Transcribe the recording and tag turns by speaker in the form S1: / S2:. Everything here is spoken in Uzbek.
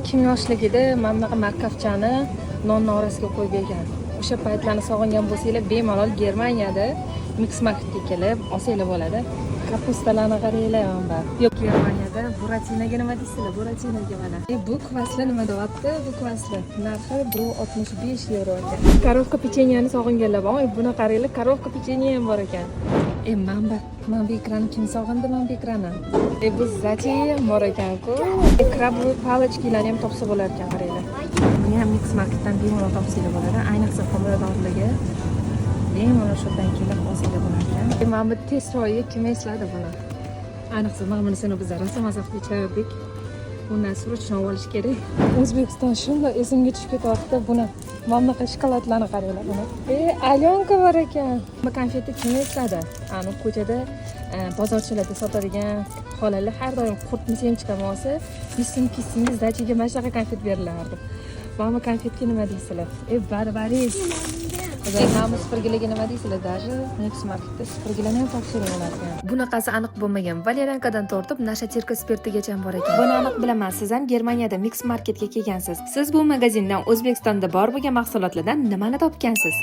S1: Kim yoshligida mana bunaqa makkafchani nonni orasiga qo'yib yegan. O'sha paytlarni sog'ingan bo'lsanglar, bemalol Germaniyada Mix Marketga kelib olsanglar bo'ladi. Kapustalarni qaranglar mana. Yo'q, Germaniyada buratinaga nima deysizlar? Buratinaga mana. Bu kvasli nima deyapti? Bu kvasli narxi 1.65 euro ekan. Коровка pechenyani sog'inganlar bor. Buni qaranglar, коровка pechenye ham bor ekan. Mana bu ekranni kim sog'indi? Mana bu ekranni. Bu zati bor ekan-ku. Krabovый palochkalarni ham topsa bo'lar ekan, qaranglar. Buni ham Mix Marketdan bemalol topsanglar bo'ladi. Ayniqsa homiladorligi bemalol shu yerdan kelib olsanglar bo'lar ekan. Mana bu testroyi kim esladi buni? Ayniqsa mana bunisini biz rasm-asafga ishlardik. Bundan srochno olish kerak. O'zbekiston shunday esimga tushib ketyapti. Buni mana bunaqa shokoladlarni qaranglar buni. Alyonka bor ekan. Bu konfetni kim esladi? Ani ko'chada bozorchilarda sotadigan xolalar har doim qurtmisi ham chiqamasa, pising dachiga mana shunaqa konfet berilardi. Mana bu konfetga nima deysizlar? Barbaris. Mana supurgilarga nima deysizlar? Даже Mix Marketda supurgilarni ham topshirib olarkan. Bunaqasi aniq bo'lmagan. Valeriankadan tortib nashatirka spirtigacha bor ekan. Buni aniq bilaman. Siz ham Germaniyada Mix Marketga kelgansiz. Siz bu magazindan O'zbekistonda bor bo'lgan mahsulotlardan nimani topgansiz?